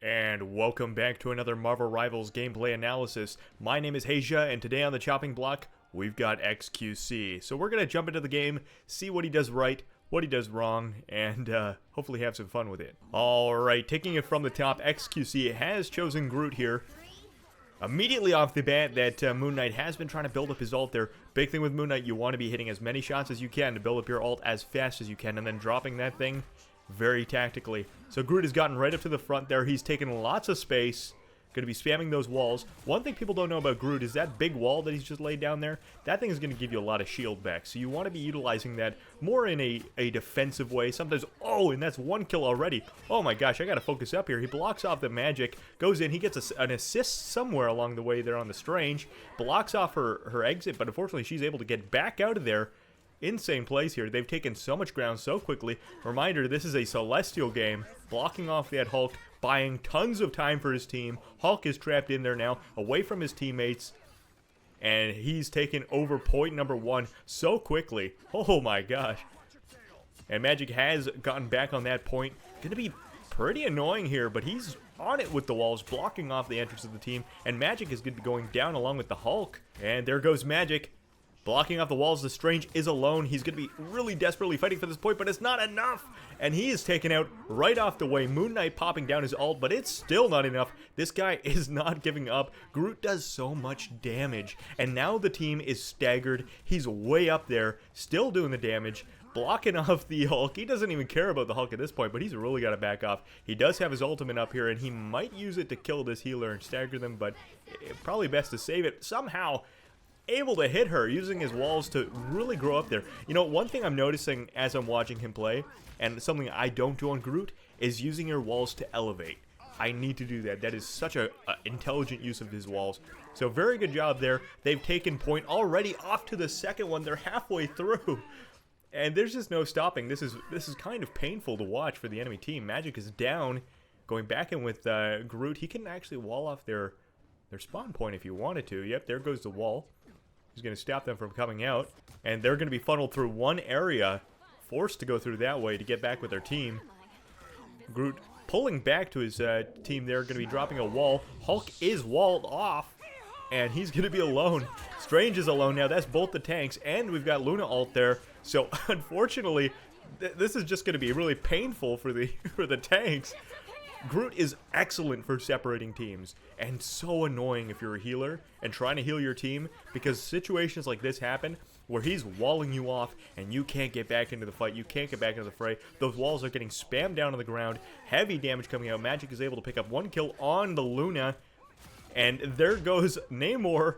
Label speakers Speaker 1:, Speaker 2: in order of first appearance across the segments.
Speaker 1: And welcome back to another Marvel Rivals gameplay analysis. My name is Heijh, and today on the chopping block, we've got xQc. So we're going to jump into the game, see what he does right, what he does wrong, and hopefully have some fun with it. Alright, taking it from the top, xQc has chosen Groot here. Immediately off the bat, that Moon Knight has been trying to build up his ult there. Big thing with Moon Knight, you want to be hitting as many shots as you can to build up your ult as fast as you can, and then dropping that thing very tactically. So Groot has gotten right up to the front there. He's taken lots of space. Going to be spamming those walls. One thing people don't know about Groot is that big wall that he's just laid down there. That thing is going to give you a lot of shield back. So you want to be utilizing that more in a defensive way. Sometimes, oh, and that's one kill already. Oh my gosh, I got to focus up here. He blocks off the magic. Goes in. He gets an assist somewhere along the way there on the Strange. Blocks off her exit, but unfortunately she's able to get back out of there. Insane plays here. They've taken so much ground so quickly. Reminder, this is a Celestial game. Blocking off that Hulk, buying tons of time for his team. Hulk is trapped in there now, away from his teammates. And he's taken over point number 1 so quickly. Oh my gosh. And Magic has gotten back on that point. Gonna be pretty annoying here, but he's on it with the walls, blocking off the entrance of the team. And Magic is gonna be going down along with the Hulk. And there goes Magic. Blocking off the walls, the Strange is alone. He's going to be really desperately fighting for this point, but it's not enough. And he is taken out right off the way. Moon Knight popping down his ult, but it's still not enough. This guy is not giving up. Groot does so much damage. And now the team is staggered. He's way up there, still doing the damage. Blocking off the Hulk. He doesn't even care about the Hulk at this point, but he's really got to back off. He does have his ultimate up here, and he might use it to kill this healer and stagger them, but probably best to save it somehow. Able to hit her, using his walls to really grow up there. You know, one thing I'm noticing as I'm watching him play, and something I don't do on Groot, is using your walls to elevate. I need to do that. That is such a intelligent use of his walls. So very good job there. They've taken point already off to the second one. They're halfway through. And there's just no stopping. This is kind of painful to watch for the enemy team. Magic is down. Going back in with Groot, he can actually wall off their spawn point if you wanted to. Yep, there goes the wall. He's going to stop them from coming out, and they're going to be funneled through one area, forced to go through that way to get back with their team. Groot pulling back to his team there, going to be dropping a wall. Hulk is walled off, and he's going to be alone. Strange is alone now. That's both the tanks, and we've got Luna ult there. So, unfortunately, this is just going to be really painful for the tanks. Groot is excellent for separating teams, and so annoying if you're a healer and trying to heal your team, because situations like this happen where he's walling you off and you can't get back into the fight, you can't get back into the fray. Those walls are getting spammed down on the ground, heavy damage coming out. Magic is able to pick up one kill on the Luna, and there goes Namor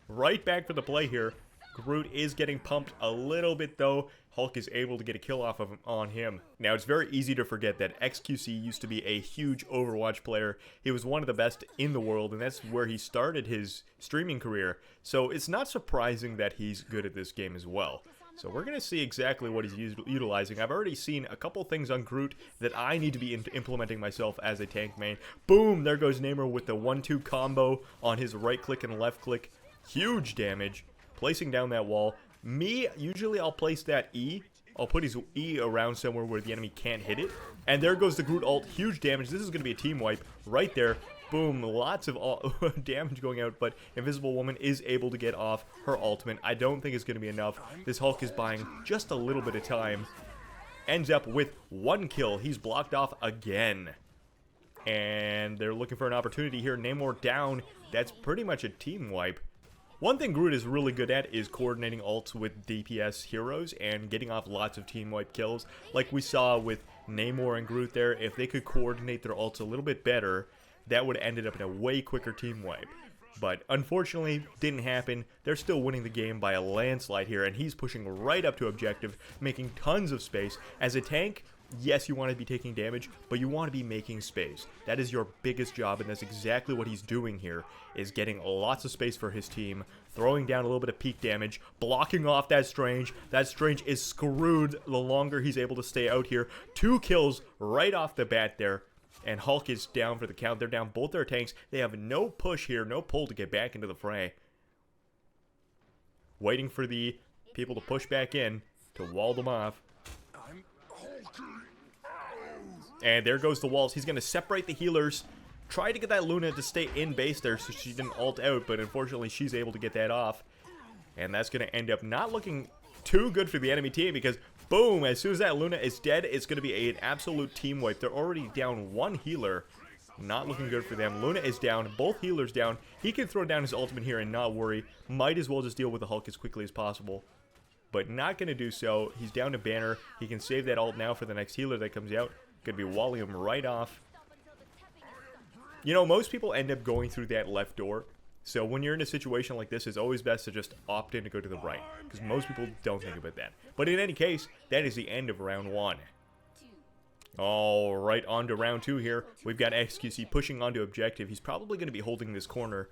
Speaker 1: right back for the play here. Groot is getting pumped a little bit though. Hulk is able to get a kill off of him on him. Now, it's very easy to forget that xQc used to be a huge Overwatch player. He was one of the best in the world, and that's where he started his streaming career. So it's not surprising that he's good at this game as well. So we're going to see exactly what he's utilizing. I've already seen a couple things on Groot that I need to be implementing myself as a tank main. Boom! There goes Namor with the 1-2 combo on his right click and left click. Huge damage. Placing down that wall. Me, usually I'll place that E. I'll put his E around somewhere where the enemy can't hit it. And there goes the Groot ult. Huge damage. This is going to be a team wipe right there. Boom. Lots of damage going out, but Invisible Woman is able to get off her ultimate. I don't think it's going to be enough. This Hulk is buying just a little bit of time. Ends up with one kill. He's blocked off again. And they're looking for an opportunity here. Namor down. That's pretty much a team wipe. One thing Groot is really good at is coordinating ults with DPS heroes and getting off lots of team wipe kills. Like we saw with Namor and Groot there, if they could coordinate their ults a little bit better, that would have ended up in a way quicker team wipe. But unfortunately, didn't happen. They're still winning the game by a landslide here, and he's pushing right up to objective, making tons of space. As a tank, yes, you want to be taking damage, but you want to be making space. That is your biggest job, and that's exactly what he's doing here, is getting lots of space for his team, throwing down a little bit of peak damage, blocking off that Strange. That Strange is screwed the longer he's able to stay out here. 2 kills right off the bat there. And Hulk is down for the count. They're down both their tanks. They have no push here, no pull to get back into the fray. Waiting for the people to push back in to wall them off. And there goes the walls. He's going to separate the healers. Try to get that Luna to stay in base there so she didn't ult out, but unfortunately she's able to get that off. And that's going to end up not looking too good for the enemy team because, boom, as soon as that Luna is dead, it's going to be an absolute team wipe. They're already down one healer. Not looking good for them. Luna is down. Both healers down. He can throw down his ultimate here and not worry. Might as well just deal with the Hulk as quickly as possible. But not going to do so. He's down to Banner. He can save that ult now for the next healer that comes out. Going to be walling him right off. You know, most people end up going through that left door. So when you're in a situation like this, it's always best to just opt in to go to the right. Because most people don't think about that. But in any case, that is the end of round 1. Alright, on to round 2 here. We've got xQc pushing onto objective. He's probably going to be holding this corner.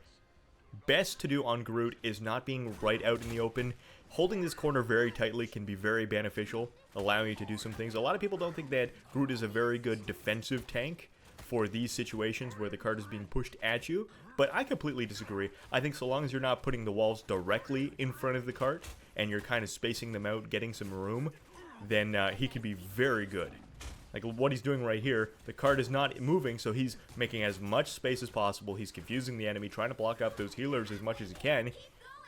Speaker 1: Best to do on Groot is not being right out in the open. Holding this corner very tightly can be very beneficial, allowing you to do some things. A lot of people don't think that Groot is a very good defensive tank for these situations where the card is being pushed at you, but I completely disagree. I think so long as you're not putting the walls directly in front of the cart and you're kind of spacing them out, getting some room, then he can be very good. Like what he's doing right here, the card is not moving, so he's making as much space as possible. He's confusing the enemy, trying to block up those healers as much as he can,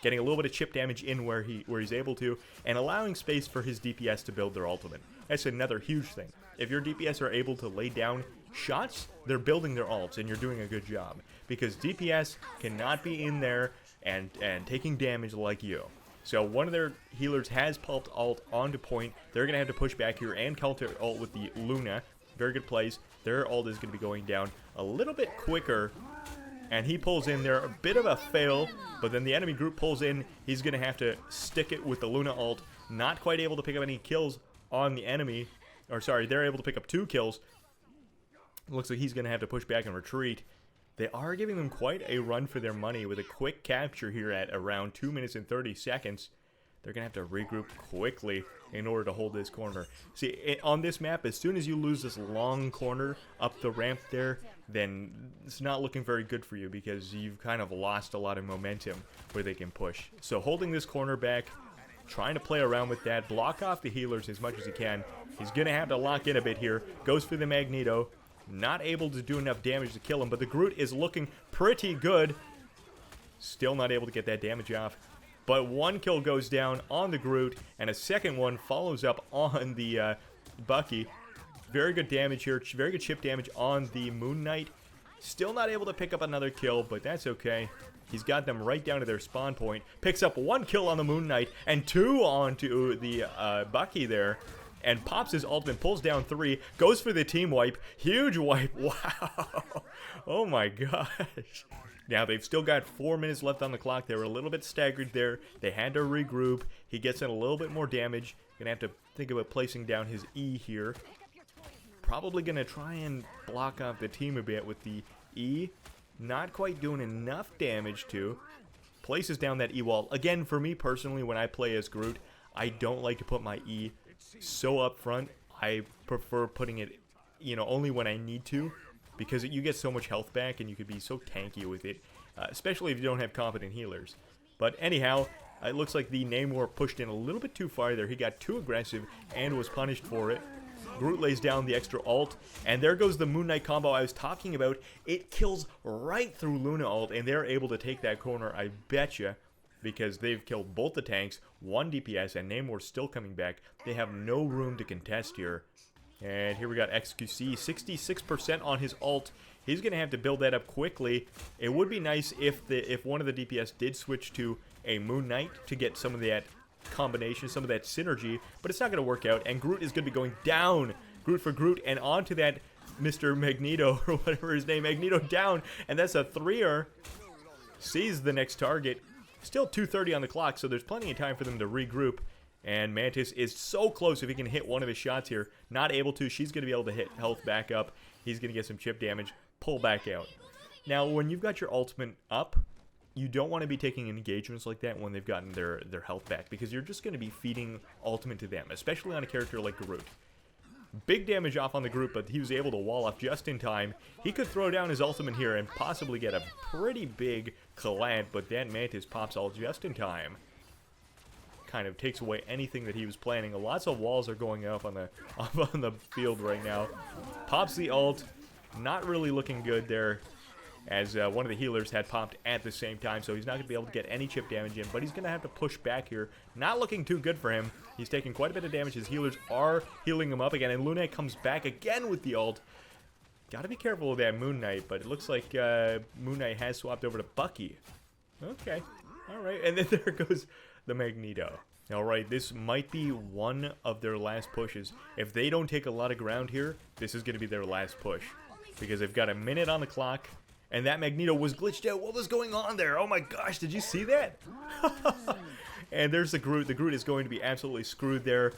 Speaker 1: getting a little bit of chip damage in where he's able to, and allowing space for his DPS to build their ultimate. That's another huge thing. If your DPS are able to lay down shots, they're building their ults, and you're doing a good job. Because DPS cannot be in there and taking damage like you. So one of their healers has pulped ult onto point. They're going to have to push back here and counter ult with the Luna. Very good plays. Their ult is going to be going down a little bit quicker. And he pulls in there. A bit of a fail. But then the enemy group pulls in. He's going to have to stick it with the Luna ult. Not quite able to pick up any kills on the enemy. Or sorry, they're able to pick up 2 kills. Looks like he's going to have to push back and retreat. They are giving them quite a run for their money with a quick capture here at around 2 minutes and 30 seconds. They're going to have to regroup quickly in order to hold this corner. See, on this map, as soon as you lose this long corner up the ramp there, then it's not looking very good for you because you've kind of lost a lot of momentum where they can push. So holding this corner back, trying to play around with that, block off the healers as much as he can. He's going to have to lock in a bit here. Goes for the Magneto. Not able to do enough damage to kill him, but the Groot is looking pretty good. Still not able to get that damage off. But 1 kill goes down on the Groot, and a second one follows up on the Bucky. Very good damage here. Very good chip damage on the Moon Knight. Still not able to pick up another kill, but that's okay. He's got them right down to their spawn point. Picks up 1 kill on the Moon Knight, and 2 onto the Bucky there. And pops his ultimate, pulls down 3, goes for the team wipe. Huge wipe. Wow. Oh my gosh. Now they've still got 4 minutes left on the clock. They were a little bit staggered there. They had to regroup. He gets in a little bit more damage. Gonna have to think about placing down his E here. Probably gonna try and block off the team a bit with the E. Not quite doing enough damage to. Places down that E wall. Again, for me personally, when I play as Groot, I don't like to put my E so up front. I prefer putting it, only when I need to, because you get so much health back and you could be so tanky with it, especially if you don't have competent healers. But anyhow, it looks like the Namor pushed in a little bit too far there. He got too aggressive and was punished for it. Groot lays down the extra ult, and there goes the Moon Knight combo I was talking about. It kills right through Luna ult, and they're able to take that corner, I betcha, because they've killed both the tanks, 1 DPS, and Namor's still coming back. They have no room to contest here. And here we got xQc, 66% on his ult. He's going to have to build that up quickly. It would be nice if one of the DPS did switch to a Moon Knight to get some of that combination, some of that synergy, but it's not going to work out, and Groot is going to be going down. Groot for Groot, and onto that Mr. Magneto, or whatever his name, Magneto down, and that's a 3-er. Sees the next target. Still 2:30 on the clock, so there's plenty of time for them to regroup. And Mantis is so close if he can hit one of his shots here. Not able to. She's going to be able to hit health back up. He's going to get some chip damage. Pull back out. Now, when you've got your ultimate up, you don't want to be taking engagements like that when they've gotten their health back, because you're just going to be feeding ultimate to them, especially on a character like Groot. Big damage off on the Groot, but he was able to wall off just in time. He could throw down his ultimate here and possibly get a pretty big collant, but that Mantis pops all just in time. kind of takes away anything that he was planning. Lots of walls are going up on the up on the field right now. Pops the ult. Not really looking good there, as one of the healers had popped at the same time, so he's not going to be able to get any chip damage in, but he's going to have to push back here. Not looking too good for him. He's taking quite a bit of damage. His healers are healing him up again, and Lune comes back again with the ult. Gotta be careful with that Moon Knight, but it looks like Moon Knight has swapped over to Bucky. Okay, alright, and then there goes the Magneto. Alright, this might be one of their last pushes. If they don't take a lot of ground here, this is going to be their last push. Because they've got a minute on the clock, and that Magneto was glitched out. What was going on there? Oh my gosh, did you see that? And there's the Groot. The Groot is going to be absolutely screwed there.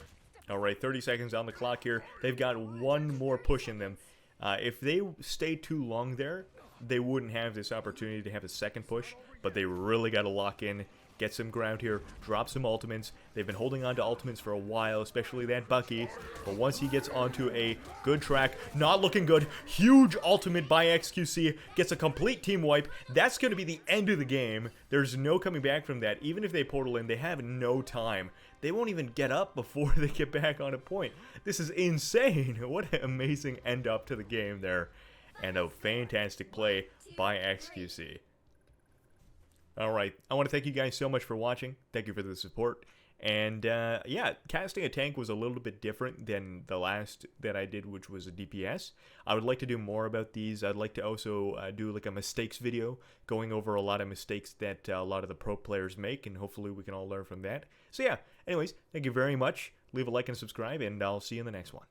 Speaker 1: Alright, 30 seconds on the clock here. They've got one more push in them. If they stay too long there, they wouldn't have this opportunity to have a second push, but they really got to lock in, get some ground here, drop some ultimates. They've been holding on to ultimates for a while, especially that Bucky, but once he gets onto a good track, not looking good, huge ultimate by xQc, gets a complete team wipe. That's going to be the end of the game. There's no coming back from that. Even if they portal in, they have no time. They won't even get up before they get back on a point. This is insane. What an amazing end up to the game there. And a fantastic play by xQc. Alright, I want to thank you guys so much for watching. Thank you for the support. And yeah, casting a tank was a little bit different than the last that I did, which was a DPS. I would like to do more about these. I'd like to also do like a mistakes video, going over a lot of mistakes that a lot of the pro players make, and hopefully we can all learn from that. So yeah, anyways, thank you very much. Leave a like and subscribe, and I'll see you in the next one.